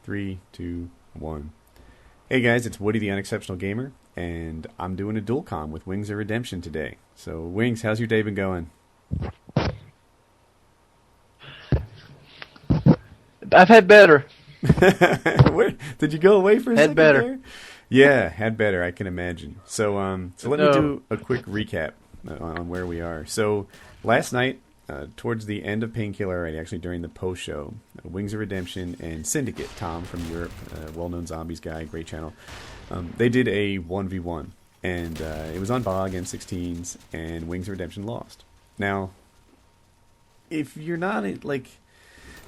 3, 2, 1. Hey guys, it's Woody the Unexceptional Gamer, and I'm doing a dual comm with Wings of Redemption today. So, Wings, how's your day been going? I've had better. Where, did you go away for a Had second better. there? Yeah, had better, I can imagine. So let me No. do a quick recap on where we are. So, last night, towards the end of Painkiller already, actually during the post-show, Wings of Redemption and Syndicate, Tom from Europe, well-known zombies guy, great channel, they did a 1v1, and it was on Bog M16s, and Wings of Redemption lost. Now, if you're not, like,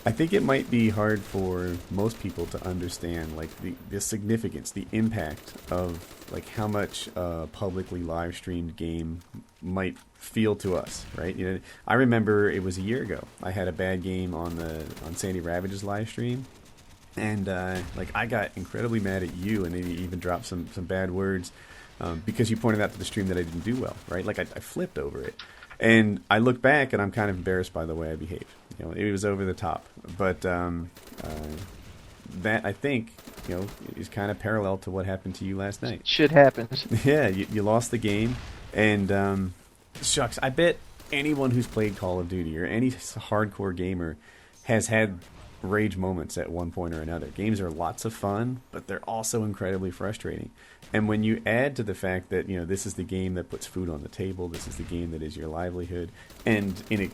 I think it might be hard for most people to understand, like, the significance, the impact of, like, how much a publicly live streamed game might feel to us, right? You know, I remember it was a year ago. I had a bad game on Sandy Ravage's live stream, and like, I got incredibly mad at you, and maybe even dropped some bad words because you pointed out to the stream that I didn't do well, right? Like, I flipped over it. And I look back, and I'm kind of embarrassed by the way I behaved. You know, it was over the top. But that, I think, you know, is kind of parallel to what happened to you last night. Shit happens. Yeah, you lost the game, and shucks, I bet anyone who's played Call of Duty or any hardcore gamer has had rage moments at one point or another. Games are lots of fun, but they're also incredibly frustrating. And when you add to the fact that, you know, this is the game that puts food on the table, this is the game that is your livelihood, and in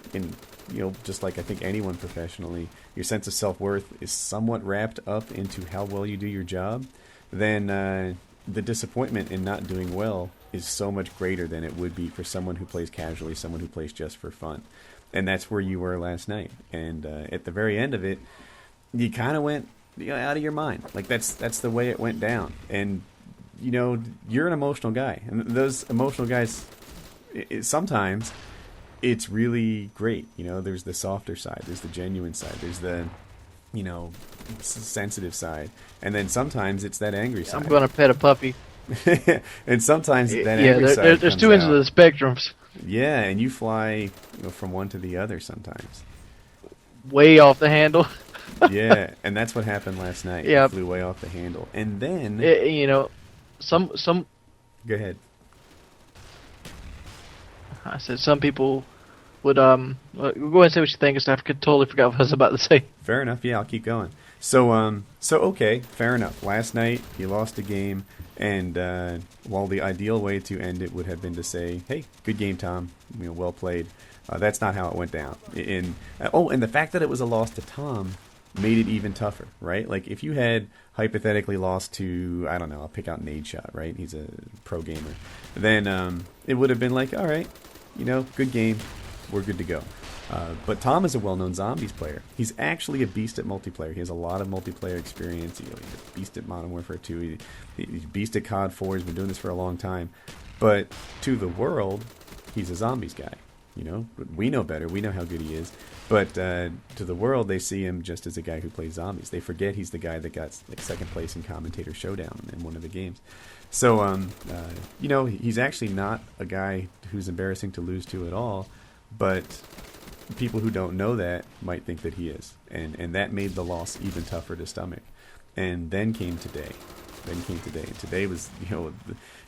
you know, just like I think anyone professionally, your sense of self-worth is somewhat wrapped up into how well you do your job, then the disappointment in not doing well is so much greater than it would be for someone who plays casually, someone who plays just for fun. And that's where you were last night. And at the very end of it, you kind of went, you know, out of your mind. Like, that's the way it went down. And, you know, you're an emotional guy. And those emotional guys, sometimes it's really great. You know, there's the softer side. There's the genuine side. There's the, you know, sensitive side. And then sometimes it's that angry side. I'm going to pet a puppy. And sometimes that Yeah, angry side there's comes two ends of out. the spectrums. Yeah, and you fly, you know, from one to the other sometimes. Way off the handle. Yeah, and that's what happened last night. Yeah. You flew way off the handle. And then... You know, some Go ahead. I said some people would go ahead and say what you think and stuff. I totally forgot what I was about to say. Fair enough. Yeah, I'll keep going. So okay, fair enough. Last night, you lost a game, and while the ideal way to end it would have been to say, hey, good game, Tom. You know, well played. That's not how it went down. And the fact that it was a loss to Tom made it even tougher, right? Like, if you had hypothetically lost to, I don't know, I'll pick out Nade Shot, right? He's a pro gamer. Then it would have been like, all right, you know, good game. We're good to go. But Tom is a well-known zombies player. He's actually a beast at multiplayer. He has a lot of multiplayer experience. He's a beast at Modern Warfare 2. He's a beast at COD 4. He's been doing this for a long time. But to the world, he's a zombies guy. You know, we know better. We know how good he is. But to the world, they see him just as a guy who plays zombies. They forget he's the guy that got like second place in Commentator Showdown in one of the games. So, you know, he's actually not a guy who's embarrassing to lose to at all. But people who don't know that might think that he is. And that made the loss even tougher to stomach. And then came today. And today was, you know,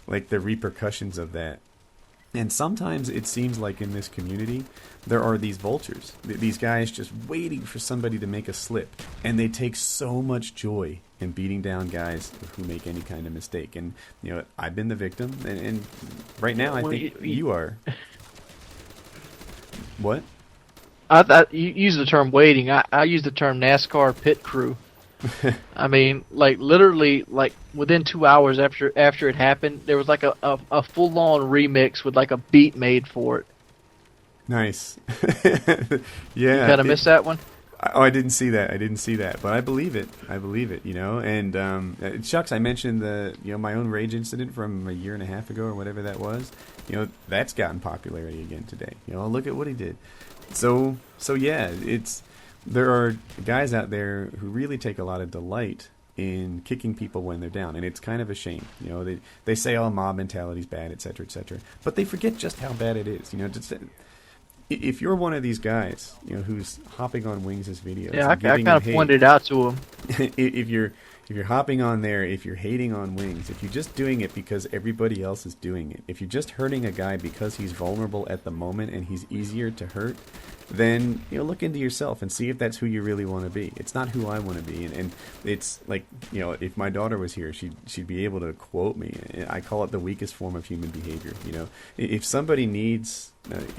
like the repercussions of that. And sometimes it seems like in this community, there are these vultures. These guys just waiting for somebody to make a slip. And they take so much joy in beating down guys who make any kind of mistake. And, you know, I've been the victim. And right now, I think you are. What? I thought you used the term waiting. I use the term NASCAR Pit Crew. I mean, like, literally, like, within 2 hours after it happened, there was like a full-on remix with like a beat made for it. Nice. Yeah. You kind of missed that one? Oh, I didn't see that. But I believe it, you know. And shucks, I mentioned my own rage incident from a year and a half ago or whatever that was. You know, that's gotten popularity again today. You know, look at what he did. So yeah, there are guys out there who really take a lot of delight in kicking people when they're down, and it's kind of a shame. You know, they say, oh, mob mentality's bad, etc., etc., but they forget just how bad it is. You know, if you're one of these guys, who's hopping on Wings' videos, Yeah, I and giving kind him of hate, pointed out to him. if you're hopping on there, if you're hating on Wings, if you're just doing it because everybody else is doing it, if you're just hurting a guy because he's vulnerable at the moment and he's easier to hurt, then look into yourself and see if that's who you really want to be. It's not who I want to be, and it's like if my daughter was here, she'd be able to quote me. I call it the weakest form of human behavior. If somebody needs,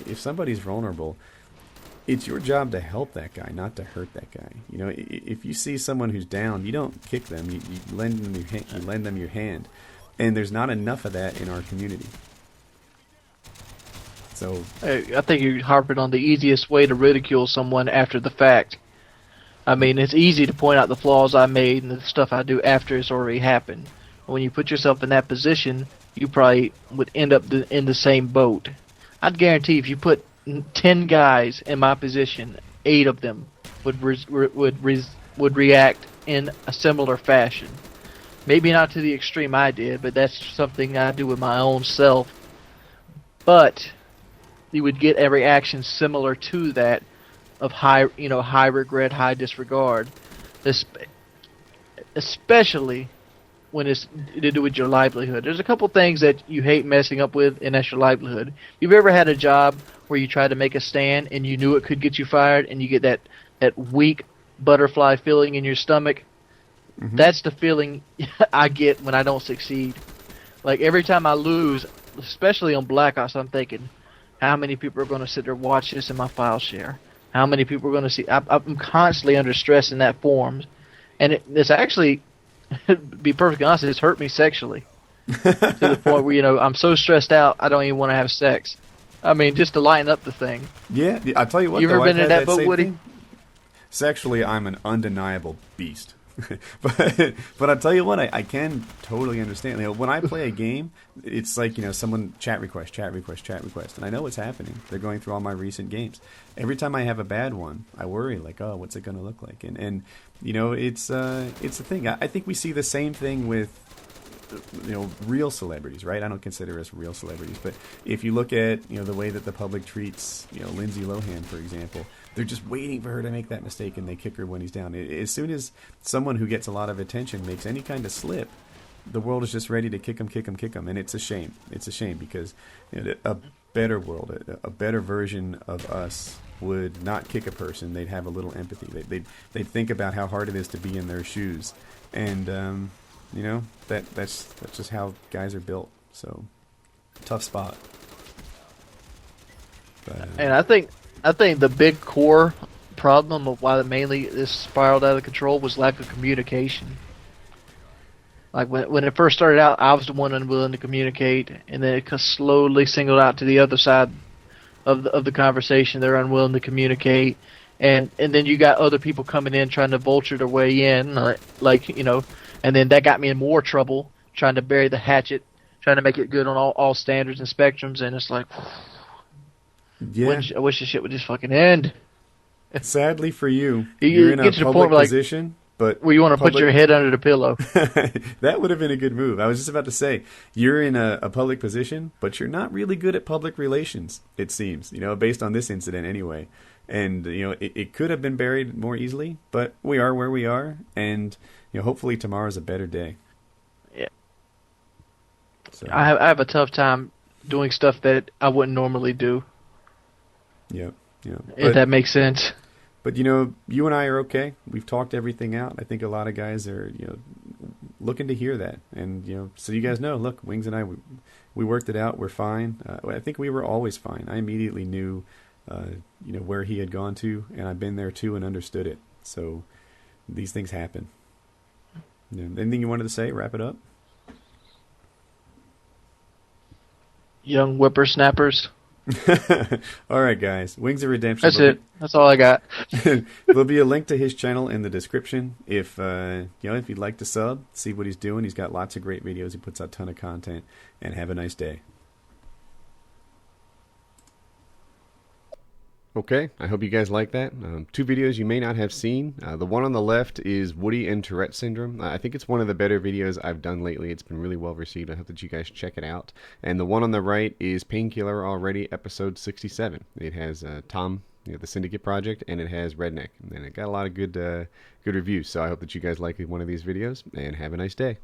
if somebody's vulnerable, it's your job to help that guy, not to hurt that guy. If you see someone who's down, you don't kick them. You lend them your hand, and there's not enough of that in our community. So I think you're harping on the easiest way to ridicule someone after the fact. I mean, it's easy to point out the flaws I made and the stuff I do after it's already happened. When you put yourself in that position, you probably would end up in the same boat. I'd guarantee if you put 10 guys in my position, 8 of them would react in a similar fashion. Maybe not to the extreme I did, but that's something I do with my own self. But you would get a reaction similar to that of high regret, high disregard, especially when it's to do with your livelihood. There's a couple things that you hate messing up with, and that's your livelihood. You've ever had a job where you tried to make a stand and you knew it could get you fired, and you get that weak butterfly feeling in your stomach? Mm-hmm. That's the feeling I get when I don't succeed. Like every time I lose, especially on Black Ops, I'm thinking, how many people are going to sit there and watch this in my file share? How many people are going to see? I'm constantly under stress in that form. And it's actually, to be perfectly honest, it's hurt me sexually. To the point where, I'm so stressed out, I don't even want to have sex. I mean, just to lighten up the thing. Yeah, I'll tell you what, you ever been in that boat, Woody? Thing. Sexually, I'm an undeniable beast. but I'll tell you what, I can totally understand. When I play a game, it's like someone chat request, and I know what's happening. They're going through all my recent games. Every time I have a bad one, I worry like, oh, what's it going to look like? And it's a thing. I think we see the same thing with real celebrities, right? I don't consider us real celebrities, but if you look at the way that the public treats Lindsay Lohan, for example. They're just waiting for her to make that mistake, and they kick her when he's down. As soon as someone who gets a lot of attention makes any kind of slip, the world is just ready to kick him, and it's a shame. It's a shame because a better world, a better version of us would not kick a person. They'd have a little empathy. They'd think about how hard it is to be in their shoes, and that's just how guys are built. So tough spot. But, and I think the big core problem of why mainly this spiraled out of control was lack of communication. Like when it first started out, I was the one unwilling to communicate, and then it slowly singled out to the other side of the conversation. They're unwilling to communicate, and then you got other people coming in trying to vulture their way in, and then that got me in more trouble trying to bury the hatchet, trying to make it good on all standards and spectrums, and it's like. Yeah. I wish this shit would just fucking end. Sadly for you, you're in a public position, but where you want to put your head under the pillow. That would have been a good move. I was just about to say, you're in a public position, but you're not really good at public relations, it seems, based on this incident anyway. And, it could have been buried more easily, but we are where we are, and, hopefully tomorrow's a better day. Yeah. So. I have a tough time doing stuff that I wouldn't normally do. Yeah. If that makes sense. But you and I are okay. We've talked everything out. I think a lot of guys are looking to hear that, and so you guys know. Look, Wings and I, we worked it out. We're fine. I think we were always fine. I immediately knew, where he had gone to, and I've been there too and understood it. So these things happen. Anything you wanted to say? Wrap it up. Young whippersnappers. All right, guys. Wings of Redemption. That's it. That's all I got. There'll be a link to his channel in the description. If if you'd like to sub, see what he's doing. He's got lots of great videos. He puts out a ton of content. And have a nice day. Okay, I hope you guys like that. Two videos you may not have seen. The one on the left is Woody and Tourette Syndrome. I think it's one of the better videos I've done lately. It's been really well received. I hope that you guys check it out. And the one on the right is Painkiller Already, episode 67. It has Tom, the Syndicate Project, and it has Redneck. And it got a lot of good reviews. So I hope that you guys like one of these videos, and have a nice day.